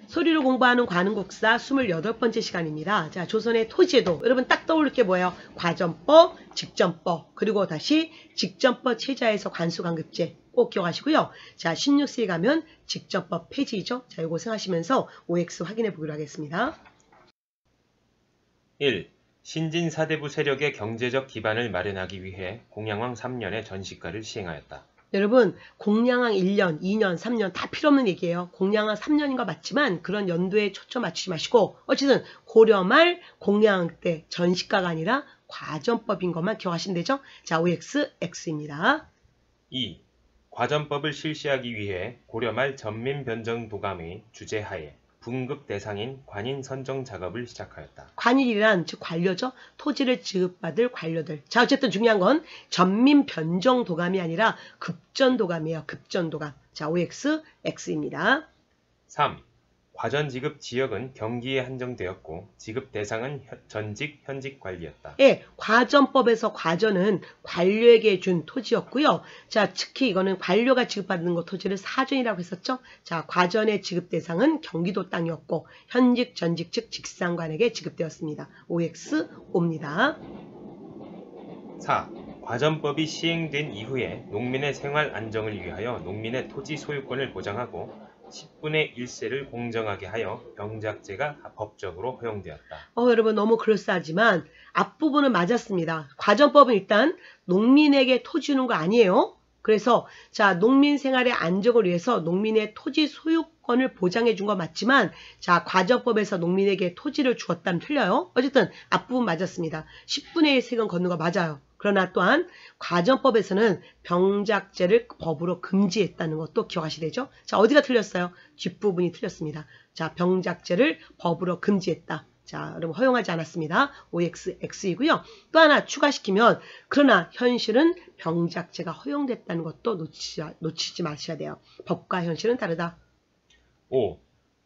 소리로 공부하는 관음국사 28번째 시간입니다. 자, 조선의 토지에도 여러분 딱 떠오를 게 뭐예요? 과전법, 직전법, 그리고 다시 직전법 체자에서 관수관급제 꼭 기억하시고요. 자, 16세기 가면 직전법 폐지죠. 자, 이거 생각하시면서 OX 확인해 보기로 하겠습니다. 1. 신진 사대부 세력의 경제적 기반을 마련하기 위해 공양왕 3년에 전시가를 시행하였다. 여러분 공양왕 1년, 2년, 3년 다 필요 없는 얘기예요. 공양왕 3년인 거 맞지만 그런 연도에 초점 맞추지 마시고 어쨌든 고려 말 공양왕 때 전시가가 아니라 과전법인 것만 기억하시면 되죠. 자, OX, X입니다. 2. 과전법을 실시하기 위해 고려 말 전민변정도감의 주재하에 분급 대상인 관인 선정 작업을 시작하였다. 관인이란 즉 관료죠. 토지를 지급받을 관료들. 자, 어쨌든 중요한 건 전민 변정 도감이 아니라 급전도감이에요. 급전도감. 자, OX, X입니다. 3. 과전 지급 지역은 경기에 한정되었고 지급 대상은 전직, 현직 관리였다. 예, 과전법에서 과전은 관료에게 준 토지였고요. 자, 특히 이거는 관료가 지급받는 것 토지를 사전이라고 했었죠. 자, 과전의 지급 대상은 경기도 땅이었고 현직, 전직 즉 직상관에게 지급되었습니다. OX, O입니다. 4. 과전법이 시행된 이후에 농민의 생활 안정을 위하여 농민의 토지 소유권을 보장하고 10분의 1세를 공정하게 하여 병작제가 법적으로 허용되었다. 여러분 너무 그럴싸하지만 앞부분은 맞았습니다. 과전법은 일단 농민에게 토지 주는 거 아니에요. 그래서 자, 농민 생활의 안정을 위해서 농민의 토지 소유권을 보장해 준 거 맞지만 자, 과전법에서 농민에게 토지를 주었다면 틀려요. 어쨌든 앞부분 맞았습니다. 10분의 1 세금 걷는 거 맞아요. 그러나 또한 과전법에서는 병작제를 법으로 금지했다는 것도 기억하셔야 되죠. 자, 어디가 틀렸어요? 뒷부분이 틀렸습니다. 자, 병작제를 법으로 금지했다. 자, 여러분 허용하지 않았습니다. OX, X이고요. 또 하나 추가시키면 그러나 현실은 병작제가 허용됐다는 것도 놓치지 마셔야 돼요. 법과 현실은 다르다. 5.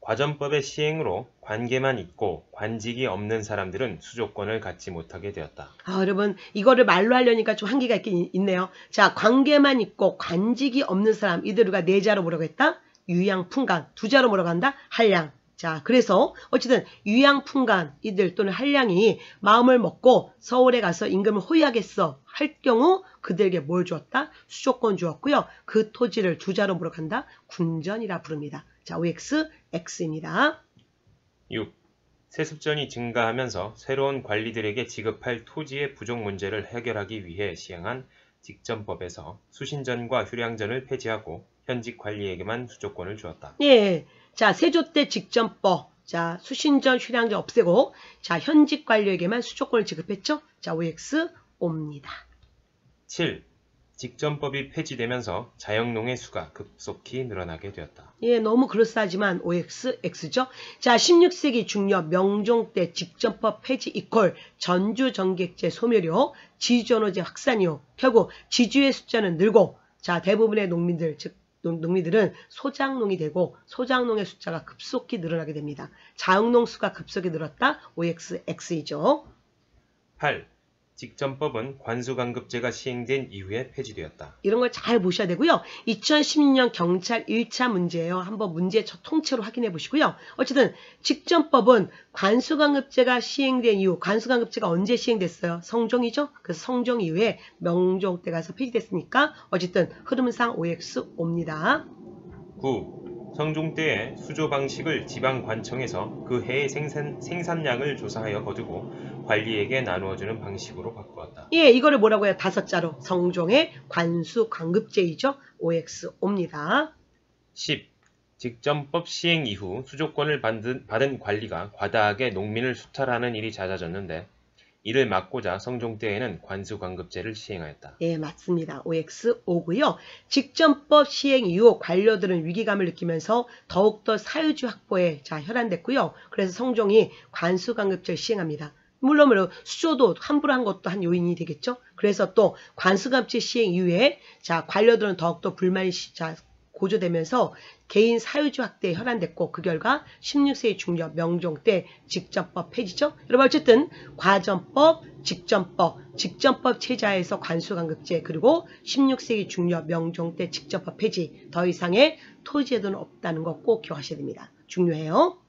과전법의 시행으로 관계만 있고 관직이 없는 사람들은 수조권을 갖지 못하게 되었다. 여러분 이거를 말로 하려니까 좀 한계가 있긴 있네요. 자, 관계만 있고 관직이 없는 사람 이들과 네자로 뭐라고 했다? 유양풍간. 두자로 뭐라고 한다? 한량. 자, 그래서 어쨌든 유양풍간 이들 또는 한량이 마음을 먹고 서울에 가서 임금을 호위하겠어 할 경우 그들에게 뭘 주었다? 수조권 주었고요. 그 토지를 두자로 뭐라고 한다? 군전이라 부릅니다. 자, OX, X입니다. 6. 세습전이 증가하면서 새로운 관리들에게 지급할 토지의 부족 문제를 해결하기 위해 시행한 직전법에서 수신전과 휴량전을 폐지하고 현직 관리에게만 수조권을 주었다. 예. 자, 세조 때 직전법. 자, 수신전, 휴량전 없애고 자, 현직 관료에게만 수조권을 지급했죠. 자, OX, O입니다. 7. 직전법이 폐지되면서 자영농의 수가 급속히 늘어나게 되었다. 예, 너무 그럴싸하지만 OX, X죠. 자, 16세기 중려 명종 때 직전법 폐지 이퀄 전주정객제 소멸이요. 지주언어제 확산이요. 결국 지주의 숫자는 늘고 자, 대부분의 농민들, 즉 농민들은 소작농이 되고 소작농의 숫자가 급속히 늘어나게 됩니다. 자영농 수가 급속히 늘었다. OX, X이죠. 8. 직전법은 관수관급제가 시행된 이후에 폐지되었다. 이런 걸 잘 보셔야 되고요. 2016년 경찰 1차 문제예요. 한번 문제 통째로 확인해 보시고요. 어쨌든 직전법은 관수관급제가 시행된 이후, 관수관급제가 언제 시행됐어요? 성종이죠? 그래서 성종 이후에 명종 때 가서 폐지됐으니까 어쨌든 흐름상 OX, O입니다. 9. 성종 때의 수조 방식을 지방관청에서 그 해의 생산량을 조사하여 거두고 관리에게 나누어주는 방식으로 바꾸었다. 예, 이거를 뭐라고 해요? 5자로. 성종의 관수관급제이죠. OX, O입니다. 10. 직전법 시행 이후 수조권을 받은 관리가 과다하게 농민을 수탈하는 일이 잦아졌는데 이를 막고자 성종 때에는 관수관급제를 시행하였다. 예, 맞습니다. OX, O고요. 직전법 시행 이후 관료들은 위기감을 느끼면서 더욱더 사유지 확보에 혈안됐고요. 그래서 성종이 관수관급제를 시행합니다. 물론 수조도 함부로 한 것도 한 요인이 되겠죠. 그래서 또 관수관급제 시행 이후에 관료들은 더욱더 불만이 고조되면서 개인 사유지 확대에 혈안됐고 그 결과 16세기 중려 명종 때 직전법 폐지죠. 여러분 어쨌든 과전법, 직전법 체제하에서 관수간급제 그리고 16세기 중려 명종 때 직전법 폐지 더 이상의 토지에도는 없다는 거 꼭 기억하셔야 됩니다. 중요해요.